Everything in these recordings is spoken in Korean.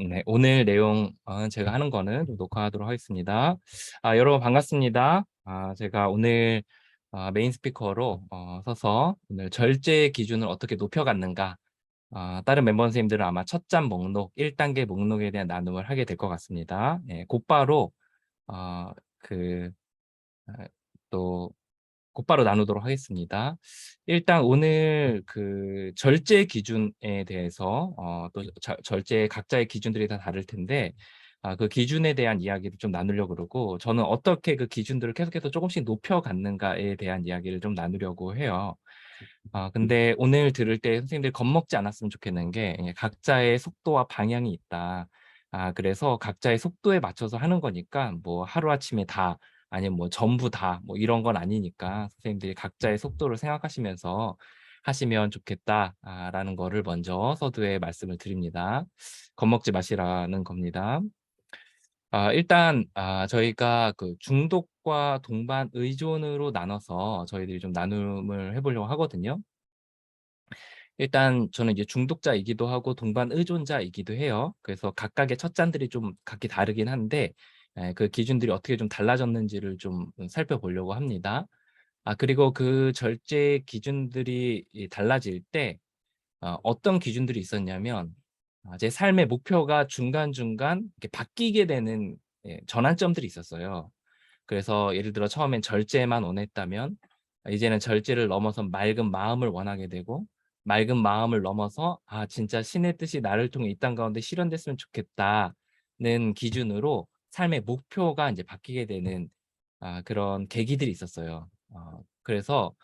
네, 오늘 내용 제가 하는 거는 좀 녹화하도록 하겠습니다. 여러분 반갑습니다. 제가 오늘 메인 스피커로 서서 오늘 절제 기준을 어떻게 높여갔는가, 다른 mem버 선생님들은 아마 첫 잔 목록, 1단계 목록에 대한 나눔을 하게 될 것 같습니다. 곧바로 어, 그, 어, 또 곧바로 나누도록 하겠습니다. 일단 오늘 그 절제 기준에 대해서 또 절제 각자의 기준들이 다 다를 텐데, 그 기준에 대한 이야기를 좀 나누려고 그러고, 저는 어떻게 그 기준들을 계속해서 조금씩 높여갔는가에 대한 이야기를 좀 나누려고 해요. 근데 오늘 들을 때 선생님들이 겁먹지 않았으면 좋겠는 게, 각자의 속도와 방향이 있다. 그래서 각자의 속도에 맞춰서 하는 거니까 뭐 하루아침에 다, 아니면 뭐 전부 다 뭐 이런 건 아니니까 선생님들이 각자의 속도를 생각하시면서 하시면 좋겠다라는 거를 먼저 서두에 말씀을 드립니다. 겁먹지 마시라는 겁니다. 일단 저희가 그 중독과 동반 의존으로 나눠서 저희들이 좀 나눔을 해보려고 하거든요. 일단 저는 이제 중독자이기도 하고 동반 의존자이기도 해요. 그래서 각각의 첫 잔들이 좀 각기 다르긴 한데, 그 기준들이 어떻게 좀 달라졌는지를 좀 살펴보려고 합니다. 그리고 그 절제 기준들이 달라질 때 어떤 기준들이 있었냐면, 제 삶의 목표가 중간중간 이렇게 바뀌게 되는 전환점들이 있었어요. 그래서 예를 들어 처음엔 절제만 원했다면, 이제는 절제를 넘어서 맑은 마음을 원하게 되고, 맑은 마음을 넘어서 진짜 신의 뜻이 나를 통해 이 땅 가운데 실현됐으면 좋겠다는 기준으로 삶의 목표가 이제 바뀌게 되는 그런 계기들이 있었어요. 그래서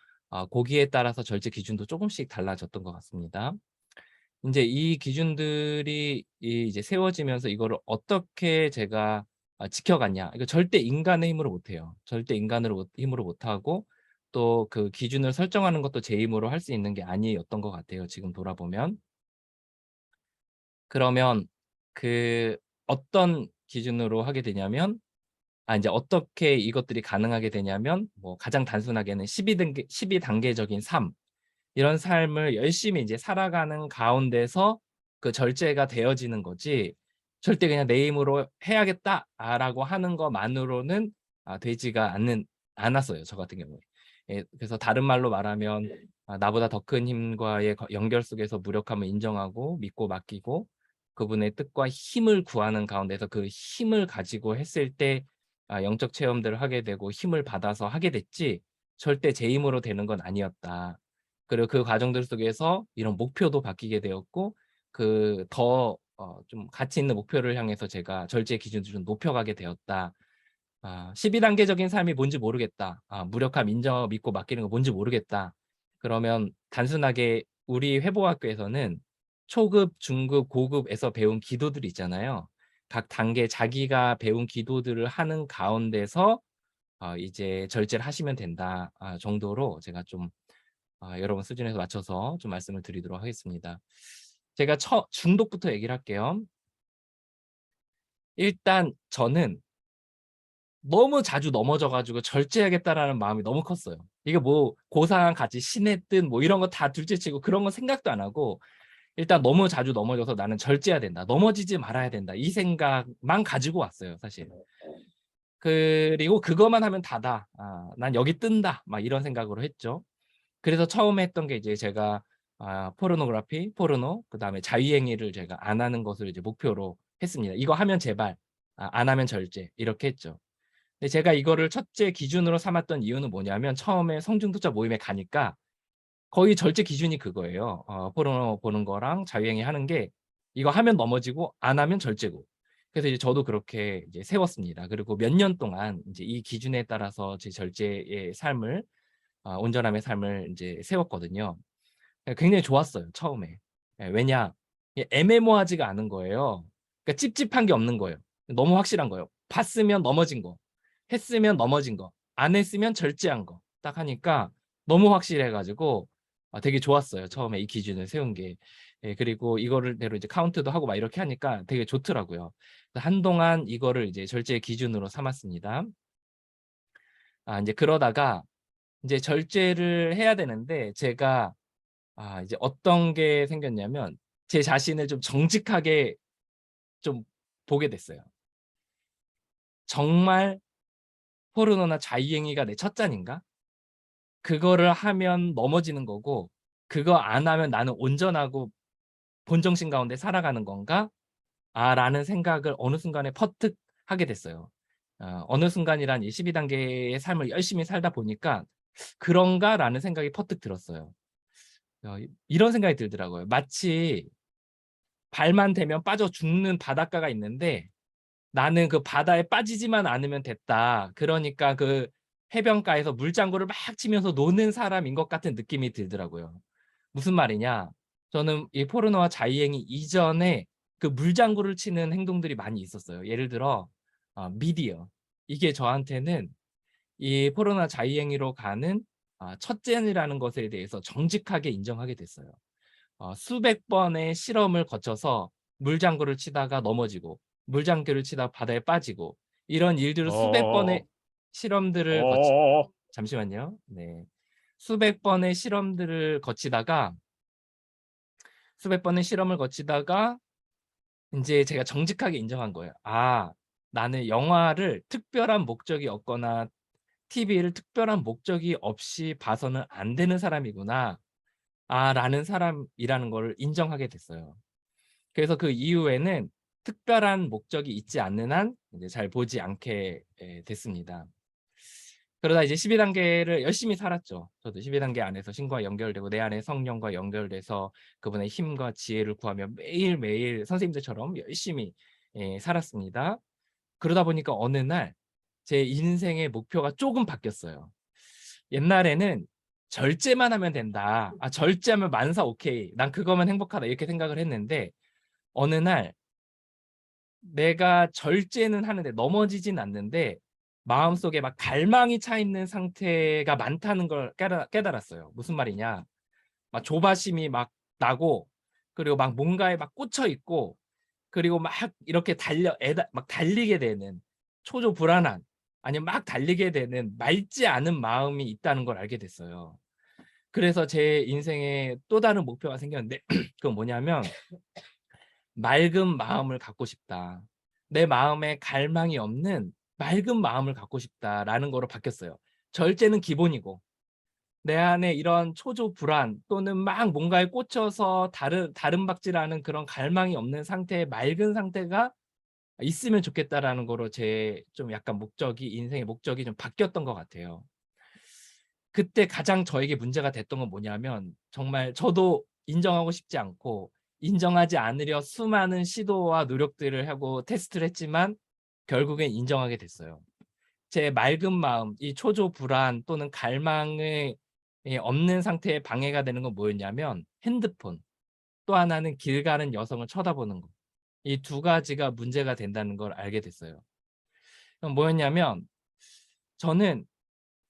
거기에 따라서 절제 기준도 조금씩 달라졌던 것 같습니다. 이제 이 기준들이 이제 세워지면서 이거를 어떻게 제가 지켜갔냐. 이거 절대 인간의 힘으로 못 해요. 절대 인간으로 힘으로 못 하고, 또 그 기준을 설정하는 것도 제 힘으로 할 수 있는 게 아니었던 것 같아요, 지금 돌아보면. 그러면 그 어떤 기준으로 하게 되냐면, 이제 어떻게 이것들이 가능하게 되냐면, 뭐 가장 단순하게는 12단계적인 삶, 이런 삶을 열심히 이제 살아가는 가운데서 그 절제가 되어지는 거지, 절대 그냥 '내 힘으로 해야겠다.'라고 하는 것만으로는 되지가 않았어요, 저 같은 경우에. 그래서 다른 말로 말하면, 나보다 더 큰 힘과의 연결 속에서 무력함을 인정하고 믿고 맡기고 그분의 뜻과 힘을 구하는 가운데서 그 힘을 가지고 했을 때 영적 체험들을 하게 되고 힘을 받아서 하게 됐지, 절대 제 힘으로 되는 건 아니었다. 그리고 그 과정들 속에서 이런 목표도 바뀌게 되었고, 그 더 좀 가치 있는 목표를 향해서 제가 절제 기준을 좀 높여가게 되었다. 12단계적인 삶이 뭔지 모르겠다. 무력함 인정 믿고 맡기는 거 뭔지 모르겠다. 그러면 단순하게 우리 회복학교에서는 초급, 중급, 고급에서 배운 기도들이 있잖아요. 각 단계 자기가 배운 기도들을 하는 가운데서 이제 절제를 하시면 된다 정도로 제가 좀 여러분 수준에 맞춰서 좀 말씀을 드리도록 하겠습니다. 제가 중독부터 얘기를 할게요. 일단 저는 너무 자주 넘어져 가지고 절제해야겠다라는 마음이 너무 컸어요. 이게 뭐 고상한 가치, 신의 뜻 뭐 이런 거 다 둘째치고 그런 건 생각도 안 하고, 일단 너무 자주 넘어져서 '나는 절제해야 된다. 넘어지지 말아야 된다.' 이 생각만 가지고 왔어요, 사실. 그리고 '그거만 하면 다다. 난 여기 뜬다.' 막 이런 생각으로 했죠. 그래서 처음에 했던 게 이제 제가 포르노그래피, 포르노, 그다음에 자유행위를 제가 안 하는 것을 이제 목표로 했습니다. '이거 하면 제발, 안 하면 절제.' 이렇게 했죠. 근데 제가 이거를 첫째 기준으로 삼았던 이유는 뭐냐면, 처음에 성중독자 모임에 가니까 거의 절제 기준이 그거예요. 포르노 보는 거랑 자유행위 하는 게, 이거 하면 넘어지고 안 하면 절제고. 그래서 이제 저도 그렇게 이제 세웠습니다. 그리고 몇 년 동안 이제 이 기준에 따라서 제 절제의 삶을, 온전함의 삶을 이제 세웠거든요. 굉장히 좋았어요, 처음에. 왜냐? 이게 애매모호하지가 않은 거예요. 그러니까 찝찝한 게 없는 거예요. 너무 확실한 거예요. 봤으면 넘어진 거, 했으면 넘어진 거, 안 했으면 절제한 거. 딱 하니까 너무 확실해 가지고 되게 좋았어요, 처음에 이 기준을 세운 게. 그리고 이거를 대로 이제 카운트도 하고 막 이렇게 하니까 되게 좋더라고요. 그래서 한동안 이거를 이제 절제의 기준으로 삼았습니다. 인제 그러다가 인제 절제를 해야 되는데, 제가 이제 어떤 게 생겼냐면, 제 자신을 좀 정직하게 좀 보게 됐어요. 정말 포르노나 자유행위가 내 첫 잔인가? 그거를 하면 넘어지는 거고 그거 안 하면 나는 온전하고 본정신 가운데 살아가는 건가? 라는 생각을 어느 순간에 퍼뜩 하게 됐어요. 어느 순간이란 이 12단계의 삶을 열심히 살다 보니까 '그런가?'라는 생각이 퍼뜩 들었어요. 이런 생각이 들더라고요. 마치 발만 대면 빠져 죽는 바닷가가 있는데 나는 그 바다에 빠지지만 않으면 됐다. 그러니까 그 해변가에서 물장구를 막 치면서 노는 사람인 것 같은 느낌이 들더라고요. 무슨 말이냐? 저는 이 포르노와 자유행위 이전에 그 물장구를 치는 행동들이 많이 있었어요. 예를 들어 미디어. 이게 저한테는 이 포르노나 자유행위로 가는 첫째라는 것에 대해서 정직하게 인정하게 됐어요. 수백 번의 실험을 거쳐서 물장구를 치다가 넘어지고 물장구를 치다가 바다에 빠지고 이런 일들을 수백 번의 어어어. 실험들을 거치 어어어. 잠시만요. 네. 수백 번의 실험들을 거치다가 수백 번의 실험을 거치다가 인제 제가 정직하게 인정한 거예요. '아 나는 영화를 특별한 목적이 없거나 TV를 특별한 목적이 없이 봐서는 안 되는 사람이구나.' 라는 사람이라는 거를 인정하게 됐어요. 그래서 그 이후에는 특별한 목적이 있지 않는 한 이제 잘 보지 않게 됐습니다. 그러다 이제 12단계를 열심히 살았죠. 저도 12단계 안에서 신과 연결되고 내 안에 성령과 연결돼서 그분의 힘과 지혜를 구하며 매일매일 선생님들처럼 열심히 살았습니다. 그러다 보니까 어느 날 제 인생의 목표가 쪼금 바뀌었어요. 옛날에는 '절제만 하면 된다. 절제하면 만사 오케이. 난 그거면 행복하다.' 이렇게 생각을 했는데 어느 날 내가 절제는 하는데 넘어지진 않는데 마음속에 막 갈망이 차 있는 상태가 많다는 걸 깨달았어요. 무슨 말이냐. 막 조바심이 막 나고 그리고 막 뭔가에 막 꽂혀 있고 그리고 막 이렇게 막 달리게 되는 초조불안한 아니면 막 달리게 되는 맑지 않은 마음이 있다는 걸 알게 됐어요. 그래서 제 인생에 또 다른 목표가 생겼는데 그건 뭐냐면 '맑은 마음을 갖고 싶다. 내 마음에 갈망이 없는 맑은 마음을 갖고 싶다.'라는 거로 바뀌었어요. 절제는 기본이고 내 안에 이런 초조 불안 또는 막 뭔가에 꽂혀서 다름박질하는 그런 갈망이 없는 상태의 맑은 상태가 있으면 좋겠다라는 거로 제 좀 약간 인생의 목적이 좀 바뀌었던 것 같아요. 그때 가장 저에게 문제가 됐던 건 뭐냐면 정말 저도 인정하고 싶지 않고 인정하지 않으려 수많은 시도와 노력들을 하고 테스트를 했지만 결국엔 인정하게 됐어요. 제 맑은 마음, 이 초조 불안 또는 갈망이 없는 상태에 방해가 되는 건 뭐였냐면 핸드폰, 또 하나는 길 가는 여성을 쳐다보는 거. 이 두 가지가 문제가 된다는 걸 알게 됐어요. 그럼 뭐였냐면 저는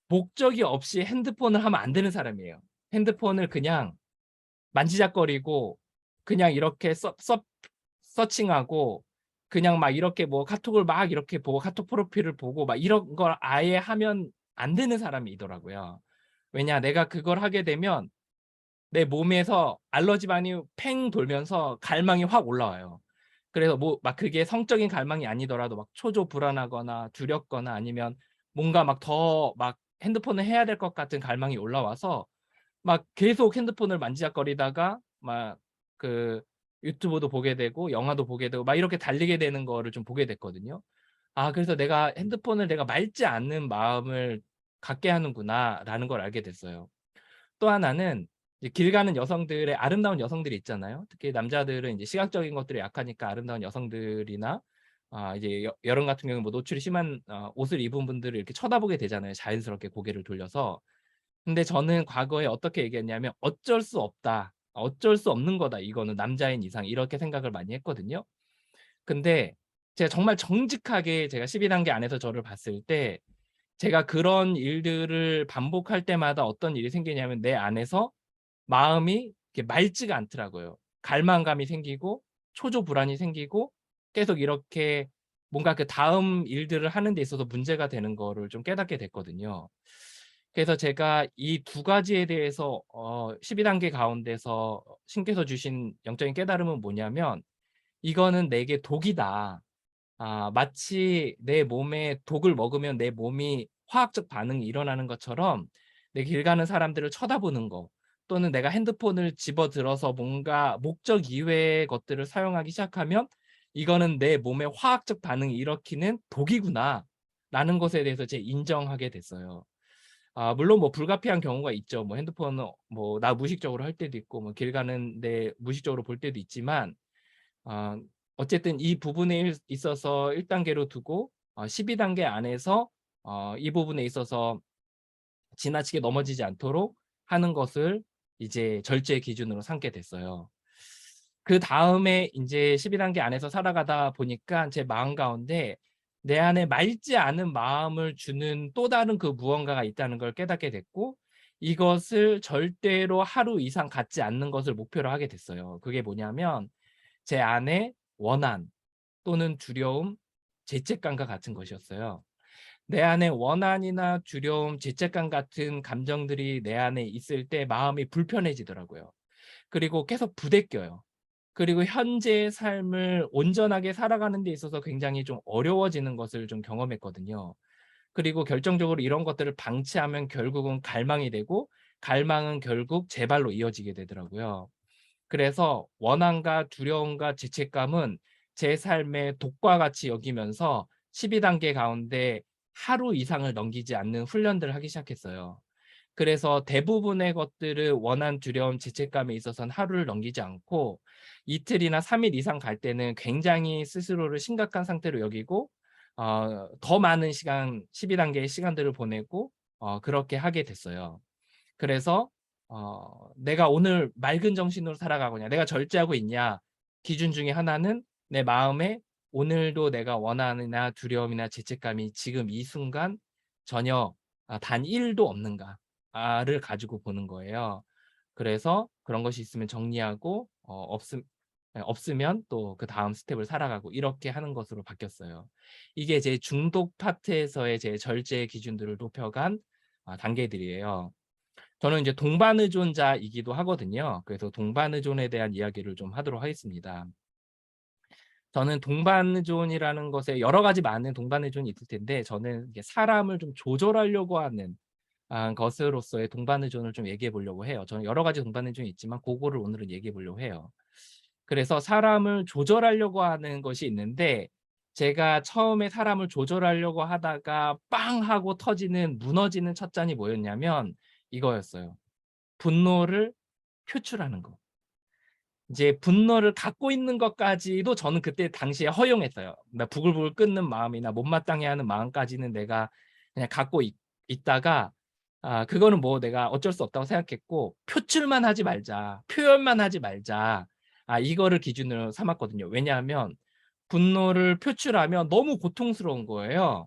목적이 없이 핸드폰을 하면 안 되는 사람이에요. 핸드폰을 그냥 만지작거리고 그냥 이렇게 서칭하고 그냥 막 이렇게 뭐 카톡을 막 이렇게 보고 카톡 프로필을 보고 막 이런 걸 아예 하면 안 되는 사람이더라고요. 왜냐 내가 그걸 하게 되면 내 몸에서 알러지반이 팽 돌면서 갈망이 확 올라와요. 그래서 뭐 막 그게 성적인 갈망이 아니더라도 막 초조 불안하거나 두렵거나 아니면 뭔가 막 더 막 핸드폰을 해야 될 것 같은 갈망이 올라와서 막 계속 핸드폰을 만지작거리다가 막 그 유튜브도 보게 되고 영화도 보게 되고 막 이렇게 달리게 되는 거를 좀 보게 됐거든요. 그래서 '내가 핸드폰을 내가 맑지 않은 마음을 갖게 하는구나.'라는 걸 알게 됐어요. 또 하나는 이제 길 가는 여성들의 아름다운 여성들이 있잖아요. 특히 남자들은 이제 시각적인 것들이 약하니까 아름다운 여성들이나 이제 여름 같은 경우는 뭐 노출이 심한 옷을 입은 분들을 이렇게 쳐다보게 되잖아요, 자연스럽게 고개를 돌려서. 근데 저는 과거에 어떻게 얘기했냐면 '어쩔 수 없다. 어쩔 수 없는 거다. 이거는 남자인 이상.' 이렇게 생각을 많이 했거든요. 근데 제가 정말 정직하게 제가 12단계 안에서 저를 봤을 때 제가 그런 일들을 반복할 때마다 어떤 일이 생기냐면 내 안에서 마음이 이렇게 맑지가 않더라고요. 갈망감이 생기고 초조 불안이 생기고 계속 이렇게 뭔가 그다음 일들을 하는 데 있어서 문제가 되는 거를 좀 깨닫게 됐거든요. 그래서 제가 이 두 가지에 대해서 12단계 가운데서 신께서 주신 영적인 깨달음은 뭐냐면 이거는 내게 독이다. 마치 내 몸에 독을 먹으면 내 몸이 화학적 반응이 일어나는 것처럼 내 길 가는 사람들을 쳐다보는 거, 또는 내가 핸드폰을 집어들어서 뭔가 목적 이외의 것들을 사용하기 시작하면 '이거는 내 몸에 화학적 반응을 일으키는 독이구나.'라는 것에 대해서 제 인정하게 됐어요. 물론 뭐 불가피한 경우가 있죠. 뭐 핸드폰을 뭐 나 무의식적으로 할 때도 있고 뭐 길 가는데 무의식적으로 볼 때도 있지만, 아 어쨌든 이 부분에 있어서 1 단계로 두고 12 단계 안에서 이 부분에 있어서 지나치게 넘어지지 않도록 하는 것을 이제 절제 기준으로 삼게 됐어요. 그다음에 인제 12 단계 안에서 살아가다 보니까 제 마음 가운데 내 안에 맑지 않은 마음을 주는 또 다른 그 무언가가 있다는 걸 깨닫게 됐고, 이것을 절대로 하루 이상 갖지 않는 것을 목표로 하게 됐어요. 그게 뭐냐면 제 안에 원한 또는 두려움, 죄책감과 같은 것이었어요. 내 안에 원한이나 두려움, 죄책감 같은 감정들이 내 안에 있을 때 마음이 불편해지더라고요. 그리고 계속 부대껴요. 그리고 현재의 삶을 온전하게 살아가는 데 있어서 굉장히 좀 어려워지는 것을 좀 경험했거든요. 그리고 결정적으로 이런 것들을 방치하면 결국은 갈망이 되고, 갈망은 결국 재발로 이어지게 되더라고요. 그래서 원한과 두려움과 죄책감은 제 삶의 독과 같이 여기면서 12 단계 가운데 하루 이상을 넘기지 않는 훈련들을 하기 시작했어요. 그래서 대부분의 것들을 원한, 두려움, 죄책감에 있어서는 하루를 넘기지 않고 이틀이나 3일 이상 갈 때는 굉장히 스스로를 심각한 상태로 여기고 더 많은 시간, 12 단계의 시간들을 보내고 그렇게 하게 됐어요. 그래서 '내가 오늘 맑은 정신으로 살아가고냐, 내가 절제하고 있냐.' 기준 중에 하나는 내 마음에 오늘도 내가 원한이나 두려움이나 죄책감이 지금 이 순간 전혀 단 1도 없는가를 가지고 보는 거예요. 그래서 그런 것이 있으면 정리하고 없으면 또 그다음 스텝을 살아가고 이렇게 하는 것으로 바뀌었어요. 이게 제 중독 파트에서의 제 절제 기준들을 높여간 단계들이에요. 저는 이제 동반의존자이기도 하거든요. 그래서 동반의존에 대한 이야기를 좀 하도록 하겠습니다. 저는 동반의존이라는 것에 여러 가지 많은 동반의존이 있을 텐데, 저는 이게 사람을 좀 조절하려고 하는 것으로서의 동반의존을 좀 얘기해 보려고 해요. 저는 여러 가지 동반의존이 있지만 고거를 오늘은 얘기해 보려고 해요. 그래서 사람을 조절하려고 하는 것이 있는데, 제가 처음에 사람을 조절하려고 하다가 빵 하고 터지는, 무너지는 첫 잔이 뭐였냐면 이거였어요. 분노를 표출하는 거. 이제 분노를 갖고 있는 것까지도 저는 그때 당시에 허용했어요. 나 부글부글 끓는 마음이나 못마땅해 하는 마음까지는 내가 그냥 갖고 있다가 그거는 뭐 내가 어쩔 수 없다고 생각했고, '표출만 하지 말자. 표현만 하지 말자.' 이거를 기준으로 삼았거든요. 왜냐하면 분노를 표출하면 너무 고통스러운 거예요.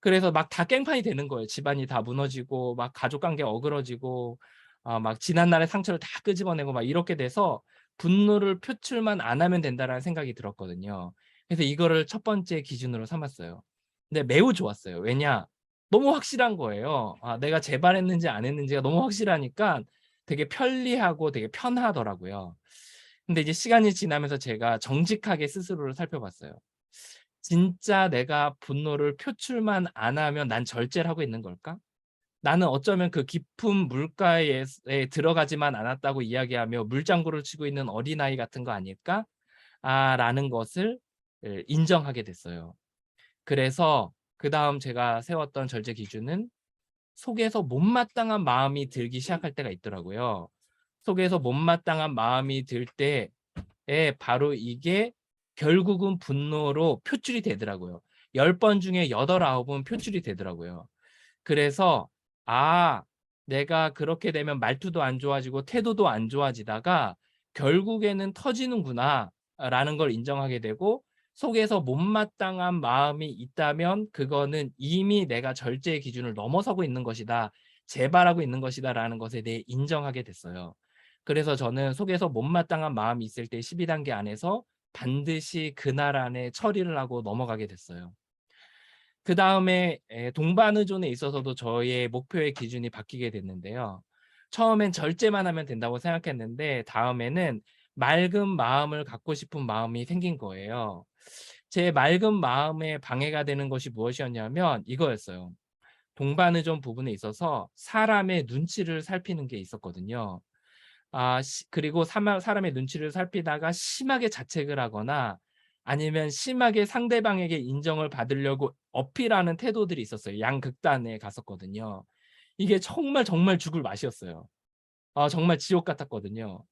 그래서 막 다 깽판이 되는 거예요. 집안이 다 무너지고 막 가족 관계가 어그러지고 막 지난날의 상처를 다 끄집어내고 막 이렇게 돼서 '분노를 표출만 안 하면 된다.'라는 생각이 들었거든요. 그래서 이거를 첫 번째 기준으로 삼았어요. 근데 매우 좋았어요. 왜냐? 너무 확실한 거예요. 내가 재발했는지 안 했는지가 너무 확실하니까 되게 편리하고 되게 편하더라고요. 근데 이제 시간이 지나면서 제가 정직하게 스스로를 살펴봤어요. 진짜 내가 분노를 표출만 안 하면 난 절제를 하고 있는 걸까? 나는 어쩌면 그 깊은 물가에 들어가지만 않았다고 이야기하며 물장구를 치고 있는 어린아이 같은 거 아닐까? 라는 것을 인정하게 됐어요. 그래서 그다음 제가 세웠던 절제 기준은 속에서 못마땅한 마음이 들기 시작할 때가 있더라고요. 속에서 못마땅한 마음이 들 때에 바로 이게 결국은 분노로 표출이 되더라고요. 10번 중에 8, 9은 표출이 되더라고요. 그래서 '아 내가 그렇게 되면 말투도 안 좋아지고 태도도 안 좋아지다가 결국에는 터지는구나.'라는 걸 인정하게 되고, 속에서 못마땅한 마음이 있다면 그거는 이미 내가 절제의 기준을 넘어서고 있는 것이다. 재발하고 있는 것이다라는 것에 대해 인정하게 됐어요. 그래서 저는 속에서 못마땅한 마음이 있을 때 12 단계 안에서 반드시 그날 안에 처리를 하고 넘어가게 됐어요. 그다음에 동반의존에 있어서도 저의 목표의 기준이 바뀌게 됐는데요. 처음엔 절제만 하면 된다고 생각했는데 다음에는 맑은 마음을 갖고 싶은 마음이 생긴 거예요. 제 맑은 마음에 방해가 되는 것이 무엇이었냐면 이거였어요. 동반의존 부분에 있어서 사람의 눈치를 살피는 게 있었거든요. 그리고 사람의 눈치를 살피다가 심하게 자책을 하거나 아니면 심하게 상대방에게 인정을 받으려고 어필하는 태도들이 있었어요. 양극단에 갔었거든요. 이게 정말 정말 죽을 맛이었어요. 정말 지옥 같았거든요.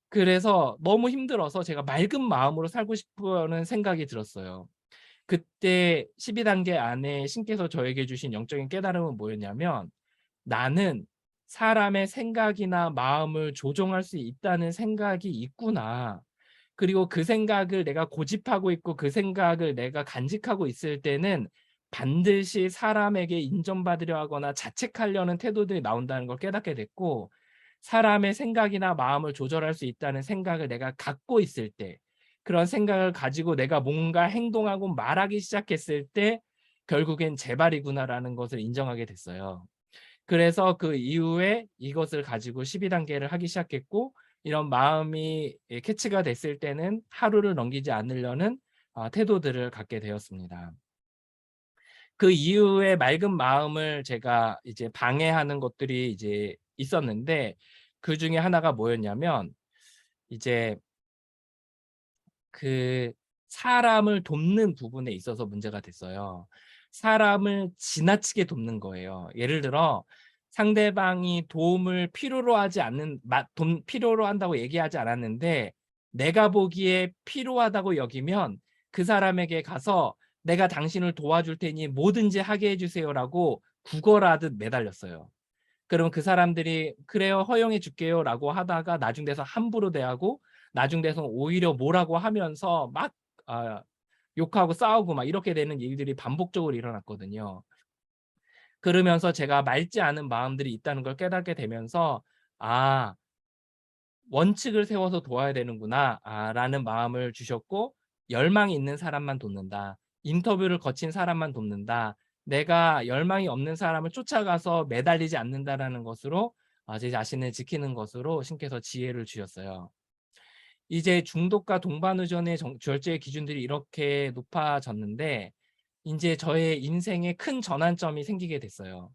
그래서 너무 힘들어서 제가 맑은 마음으로 살고 싶은 생각이 들었어요. 그때 12단계 안에 신께서 저에게 주신 영적인 깨달음은 뭐였냐면 '나는 사람의 생각이나 마음을 조종할 수 있다는 생각이 있구나. 그리고 그 생각을 내가 고집하고 있고 그 생각을 내가 간직하고 있을 때는 반드시 사람에게 인정받으려 하거나 자책하려는 태도들이 나온다는 걸 깨닫게 됐고 사람의 생각이나 마음을 조절할 수 있다는 생각을 내가 갖고 있을 때 그런 생각을 가지고 내가 뭔가 행동하고 말하기 시작했을 때 '결국엔 제 발이구나.'라는 것을 인정하게 됐어요. 그래서 그 이후에 이것을 가지고 12단계를 하기 시작했고 이런 마음이 캐치가 됐을 때는 하루를 넘기지 않으려는 태도들을 갖게 되었습니다. 그 이후에 맑은 마음을 제가 이제 방해하는 것들이 이제 있었는데 그중에 하나가 뭐였냐면 이제 그 사람을 돕는 부분에 있어서 문제가 됐어요. 사람을 지나치게 돕는 거예요. 예를 들어 상대방이 도움을 필요로 하지 않는 필요로 한다고 얘기하지 않았는데 내가 보기에 필요하다고 여기면 그 사람에게 가서 "내가 당신을 도와줄 테니 뭐든지 하게 해 주세요."라고 구걸하듯 매달렸어요. 그러면 그 사람들이 "그래요. 허용해 줄게요."라고 하다가 나중 돼서 함부로 대하고 나중 돼서 오히려 뭐라고 하면서 막 아 욕하고 싸우고 막 이렇게 되는 일들이 반복적으로 일어났거든요. 그러면서 제가 맑지 않은 마음들이 있다는 걸 깨닫게 되면서 '아 원칙을 세워서 도와야 되는구나.' 라는 마음을 주셨고 '열망이 있는 사람만 돕는다. 인터뷰를 거친 사람만 돕는다. 내가 열망이 없는 사람을 쫓아가서 매달리지 않는다.'라는 것으로 제 자신을 지키는 것으로 신께서 지혜를 주셨어요. 이제 중독과 동반의존의 절제 기준들이 이렇게 높아졌는데 인제 저의 인생에 큰 전환점이 생기게 됐어요.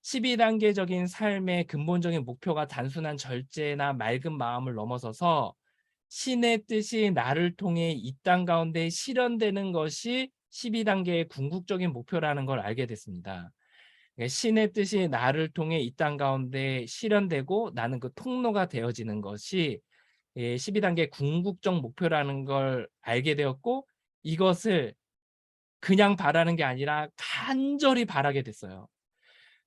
12단계적인 삶의 근본적인 목표가 단순한 절제나 맑은 마음을 넘어서서 신의 뜻이 나를 통해 이 땅 가운데 실현되는 것이 12단계의 궁극적인 목표라는 걸 알게 됐습니다. 신의 뜻이 나를 통해 이 땅 가운데 실현되고 나는 그 통로가 되어지는 것이 12단계 궁극적 목표라는 걸 알게 되었고 이것을 그냥 바라는 게 아니라 간절히 바라게 됐어요.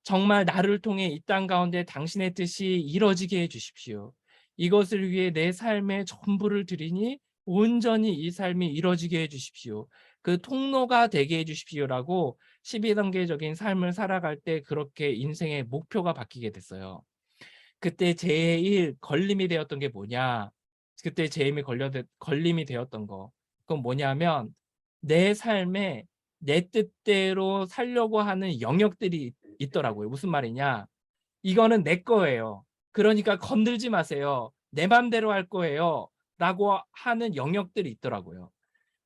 정말 나를 통해 이 땅 가운데 당신의 뜻이 이루어지게 해 주십시오. 이것을 위해 내 삶의 전부를 드리니 온전히 이 삶이 이루어지게 해 주십시오. 그 통로가 되게 해 주십시오라고 12단계적인 삶을 살아갈 때 그렇게 인생의 목표가 바뀌게 됐어요. 그때 제일 걸림이 되었던 게 뭐냐? 그때 제일 걸림이 되었던 거. 그건 뭐냐면 내 삶에 내 뜻대로 살려고 하는 영역들이 있더라고요. 무슨 말이냐? "이거는 내 거예요. 그러니까 건들지 마세요. 내 맘대로 할 거예요."라고 하는 영역들이 있더라고요.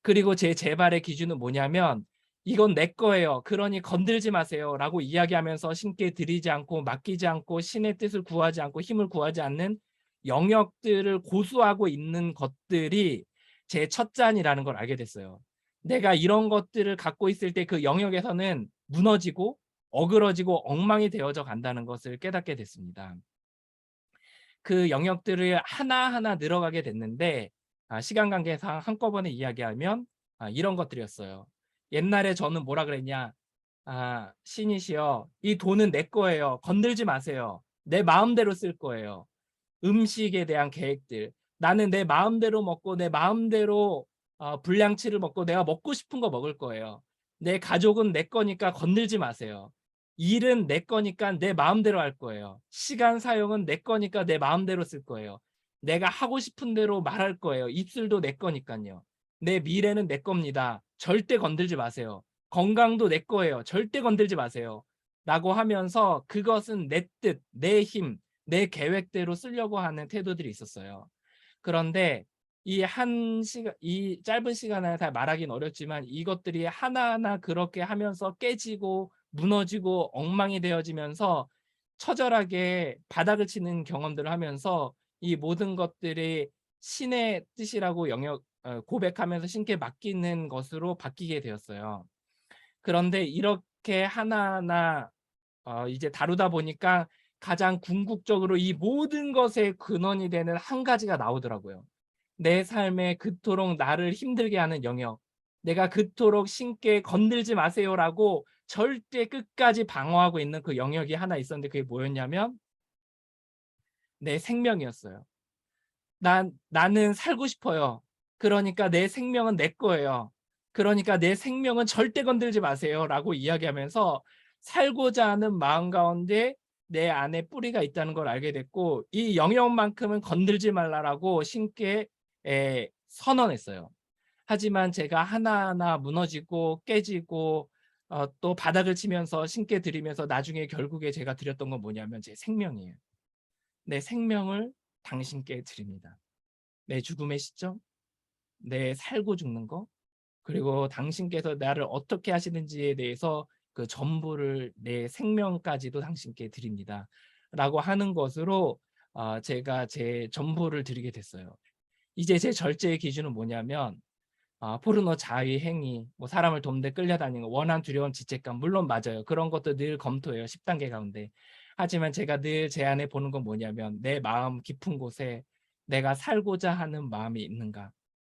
그리고 제 재발의 기준은 뭐냐면 "이건 내 거예요. 그러니 건들지 마세요."라고 이야기하면서 신께 드리지 않고 맡기지 않고 신의 뜻을 구하지 않고 힘을 구하지 않는 영역들을 고수하고 있는 것들이 제 첫 잔이라는 걸 알게 됐어요. 내가 이런 것들을 갖고 있을 때 그 영역에서는 무너지고 어그러지고 엉망이 되어져 간다는 것을 깨닫게 됐습니다. 그 영역들을 하나하나 늘어가게 됐는데 시간 관계상 한꺼번에 이야기하면 이런 것들이었어요. 옛날에 저는 뭐라 그랬냐. "신이시여 이 돈은 내 거예요. 건들지 마세요. 내 마음대로 쓸 거예요." 음식에 대한 계획들. 나는 내 마음대로 먹고 내 마음대로 불량치를 먹고 내가 먹고 싶은 거 먹을 거예요. 내 가족은 내 거니까 건들지 마세요. 일은 내 거니까 내 마음대로 할 거예요. 시간 사용은 내 거니까 내 마음대로 쓸 거예요. 내가 하고 싶은 대로 말할 거예요. 입술도 내 거니깐요. 내 미래는 내 겁니다. 절대 건들지 마세요. 건강도 내 거예요. 절대 건들지 마세요. 라고 하면서 그것은 내 뜻, 내 힘, 내 계획대로 쓰려고 하는 태도들이 있었어요. 그런데 이 짧은 시간 안에 다 말하기는 어렵지만 이것들이 하나하나 그렇게 하면서 깨지고 무너지고 엉망이 되어지면서 처절하게 바닥을 치는 경험들을 하면서 이 모든 것들이 신의 뜻이라고 고백하면서 신께 맡기는 것으로 바뀌게 되었어요. 그런데 이렇게 하나하나 이제 다루다 보니까 가장 궁극적으로 이 모든 것의 근원이 되는 한 가지가 나오더라고요. 내 삶에 그토록 나를 힘들게 하는 영역, 내가 그토록 신께 건들지 마세요라고 절대 끝까지 방어하고 있는 그 영역이 하나 있었는데 그게 뭐였냐면 내 생명이었어요. 나는 살고 싶어요. 그러니까 내 생명은 내 거예요. 그러니까 내 생명은 절대 건들지 마세요라고 이야기하면서 살고자 하는 마음 가운데 내 안에 뿌리가 있다는 걸 알게 됐고 이 영역만큼은 건들지 말라라고 신께 선언했어요. 하지만 제가 하나하나 무너지고 깨지고 또 바닥을 치면서 신께 드리면서 나중에 결국에 제가 드렸던 건 뭐냐면 제 생명이에요. 내 생명을 당신께 드립니다. 내 죽음의 시점, 내 살고 죽는 거, 그리고 당신께서 나를 어떻게 하시는지에 대해서 그 전부를 내 생명까지도 당신께 드립니다. 라고 하는 것으로 제가 제 전부를 드리게 됐어요. 이제 제 절제의 기준은 뭐냐면 포르노 자위 행위, 뭐 사람을 돕는데 끌려다니는 거, 원한 두려움 죄책감 물론 맞아요. 그런 것도 늘 검토해요. 10단계 가운데. 하지만 제가 늘 제 안에 보는 건 뭐냐면 내 마음 깊은 곳에 내가 살고자 하는 마음이 있는가?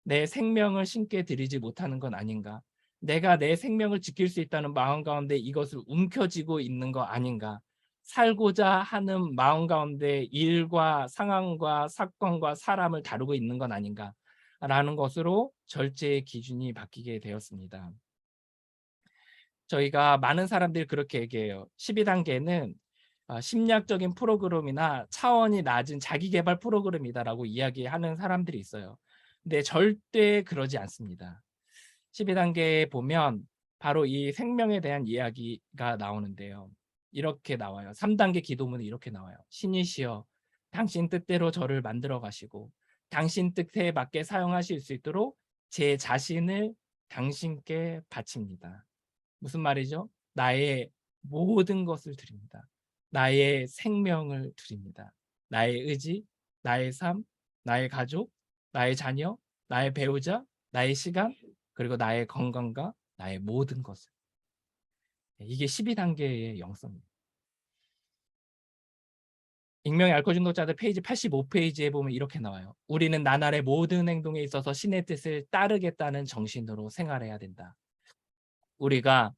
내 생명을 신께 드리지 못하는 건 아닌가? 내가 내 생명을 지킬 수 있다는 마음 가운데 이것을 움켜쥐고 있는 거 아닌가? 살고자 하는 마음 가운데 일과 상황과 사건과 사람을 다루고 있는 건 아닌가? 라는 것으로 절제의 기준이 바뀌게 되었습니다. 저희가 많은 사람들이 그렇게 얘기해요. 12단계는 심리학적인 프로그램이나 차원이 낮은 자기계발 프로그램이다라고 이야기하는 사람들이 있어요. 근데 절대 그러지 않습니다. 12단계에 보면 바로 이 생명에 대한 이야기가 나오는데요. 이렇게 나와요. 3단계 기도문은 이렇게 나와요. 신이시여 당신 뜻대로 저를 만들어 가시고 당신 뜻에 맞게 사용하실 수 있도록 제 자신을 당신께 바칩니다. 무슨 말이죠? 나의 모든 것을 드립니다. 나의 생명을 드립니다. 나의 의지, 나의 삶, 나의 가족, 나의 자녀, 나의 배우자, 나의 시간, 그리고 나의 건강과 나의 모든 것을. 이게 12단계의 영성입니다. 익명의 알코올 중독자들 페이지 85페이지에 보면 이렇게 나와요. 우리는 나날의 모든 행동에 있어서 신의 뜻을 따르겠다는 정신으로 생활해야 된다. 우리가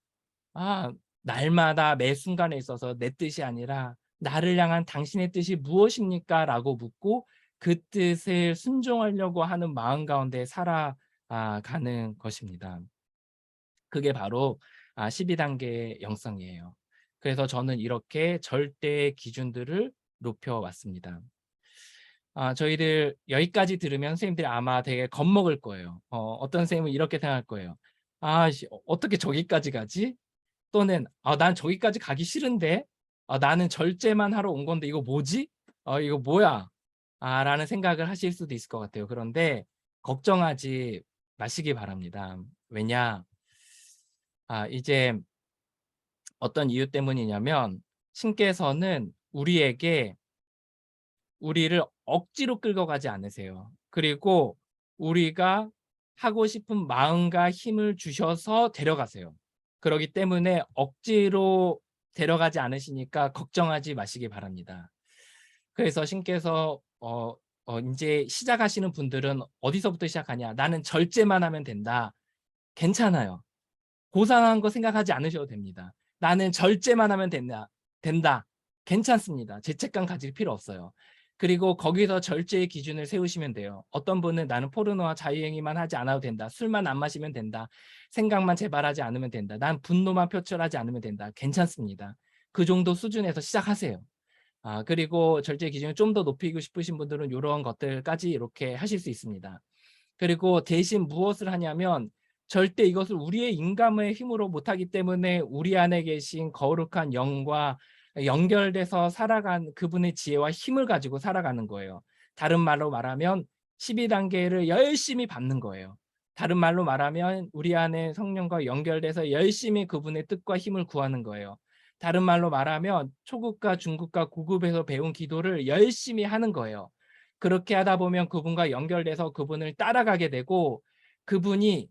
날마다 매 순간에 있어서 내 뜻이 아니라 나를 향한 당신의 뜻이 무엇입니까? 라고 묻고 그 뜻을 순종하려고 하는 마음 가운데 살아가는 것입니다. 그게 바로 12단계의 영성이에요. 그래서 저는 이렇게 절대 기준들을 높여왔습니다. 저희들 여기까지 들으면 선생님들이 아마 되게 겁먹을 거예요. 어떤 선생님은 이렇게 생각할 거예요. 어떻게 저기까지 가지? 또는 난 저기까지 가기 싫은데 나는 절제만 하러 온 건데 이거 뭐지? 이거 뭐야? 라는 생각을 하실 수도 있을 것 같아요. 그런데 걱정하지 마시기 바랍니다. 왜냐? 이제 어떤 이유 때문이냐면 신께서는 우리를 억지로 끌고 가지 않으세요. 그리고 우리가 하고 싶은 마음과 힘을 주셔서 데려가세요. 그렇기 때문에 억지로 데려가지 않으시니까 걱정하지 마시기 바랍니다. 그래서 신께서 이제 시작하시는 분들은 어디서부터 시작하냐? 나는 절제만 하면 된다. 괜찮아요. 고상한 거 생각하지 않으셔도 됩니다. 나는 절제만 하면 된다. 괜찮습니다. 죄책감 가질 필요 없어요. 그리고 거기서 절제의 기준을 세우시면 돼요. 어떤 분은 나는 포르노와 자유행위만 하지 않아도 된다. 술만 안 마시면 된다. 생각만 재발하지 않으면 된다. 난 분노만 표출하지 않으면 된다. 괜찮습니다. 그 정도 수준에서 시작하세요. 그리고 절제 기준을 좀 더 높이고 싶으신 분들은 이런 것들까지 이렇게 하실 수 있습니다. 그리고 대신 무엇을 하냐면 절대 이것을 우리의 인감의 힘으로 못하기 때문에 우리 안에 계신 거룩한 영과 연결돼서 살아간 그분의 지혜와 힘을 가지고 살아가는 거예요. 다른 말로 말하면 12단계를 열심히 밟는 거예요. 다른 말로 말하면 우리 안에 성령과 연결돼서 열심히 그분의 뜻과 힘을 구하는 거예요. 다른 말로 말하면 초급과 중급과 고급에서 배운 기도를 열심히 하는 거예요. 그렇게 하다 보면 그분과 연결돼서 그분을 따라가게 되고, 그분이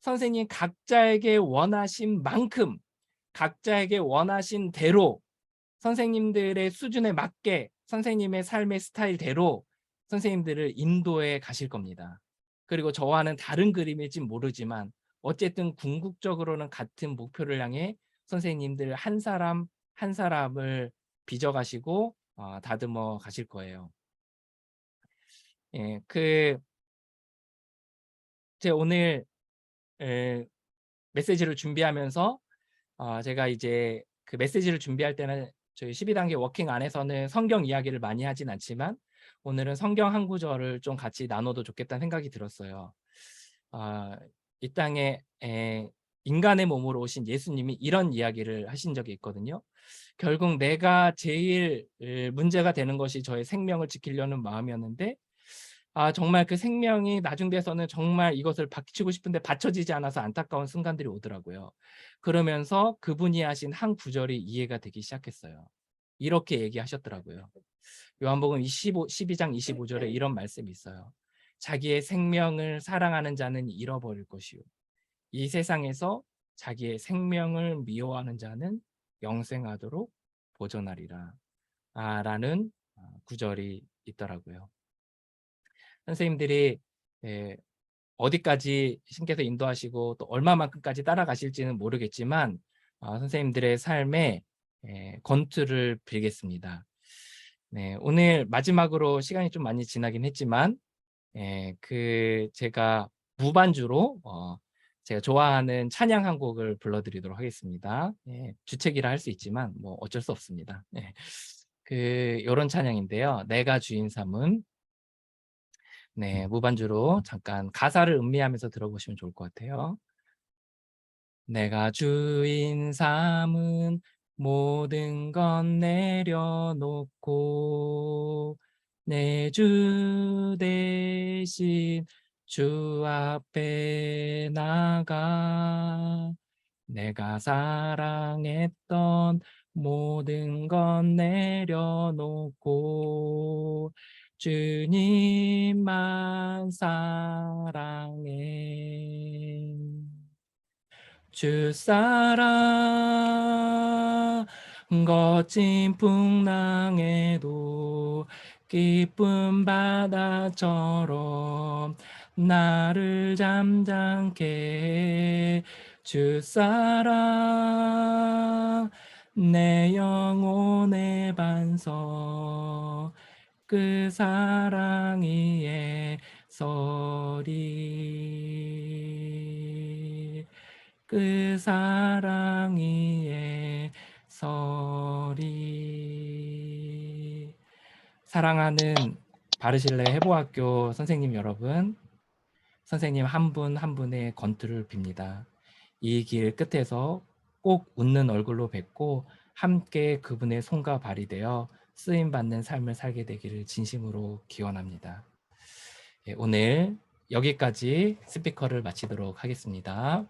선생님 각자에게 원하신 만큼, 각자에게 원하신 대로, 선생님들의 수준에 맞게 선생님의 삶의 스타일대로 선생님들을 인도해 가실 겁니다. 그리고 저와는 다른 그림일진 모르지만 어쨌든 궁극적으로는 같은 목표를 향해 선생님들 한 사람 한 사람을 빚어 가시고 다듬어 가실 거예요. 예, 제가 오늘 메시지를 준비하면서 제가 이제 그 메시지를 준비할 때는 저희 12단계 워킹 안에서는 성경 이야기를 많이 하진 않지만 오늘은 성경 한 구절을 좀 같이 나눠도 좋겠다는 생각이 들었어요. 아, 이 땅에 인간의 몸으로 오신 예수님이 이런 이야기를 하신 적이 있거든요. 결국 내가 제일 문제가 되는 것이 저의 생명을 지키려는 마음이었는데, 정말 그 생명이 나중 돼서는 정말 이것을 바치고 싶은데 받쳐지지 않아서 안타까운 순간들이 오더라고요. 그러면서 그분이 하신 한 구절이 이해가 되기 시작했어요. 이렇게 얘기하셨더라고요. 요한복음 12장 25절에 이런 말씀이 있어요. 자기의 생명을 사랑하는 자는 잃어버릴 것이요, 이 세상에서 자기의 생명을 미워하는 자는 영생하도록 보존하리라. 라는 구절이 있더라고요. 선생님들이 예, 어디까지 신께서 인도하시고 또 얼마만큼까지 따라가실지는 모르겠지만 선생님들의 삶에 건투를 빌겠습니다. 네, 오늘 마지막으로 시간이 좀 많이 지나긴 했지만 제가 무반주로 제가 좋아하는 찬양 한 곡을 불러드리도록 하겠습니다. 주책이라 할 수 있지만 뭐 어쩔 수 없습니다. 요런 찬양인데요. 내가 주인 삼은. 네, 무반주로 잠깐 가사를 음미하면서 들어보시면 좋을 것 같아요. 내가 주인 삼은 모든 건 내려놓고 내 주 대신 주 앞에 나가, 내가 사랑했던 모든 건 내려놓고 주님만 사랑해. 주 사랑 거친 풍랑에도 깊은 바다처럼 나를 잠잠케 해. 주 사랑 내 영혼의 반석, 그 사랑 위에 서리, 그 사랑 위에 서리. 사랑하는 바르실레 해보학교 선생님 여러분, 선생님 한 분 한 분의 건투를 빕니다. 이 길 끝에서 꼭 웃는 얼굴로 뵙고 함께 그분의 손과 발이 되어 쓰임받는 삶을 살게 되기를 진심으로 기원합니다. 오늘 여기까지 스피커를 마치도록 하겠습니다.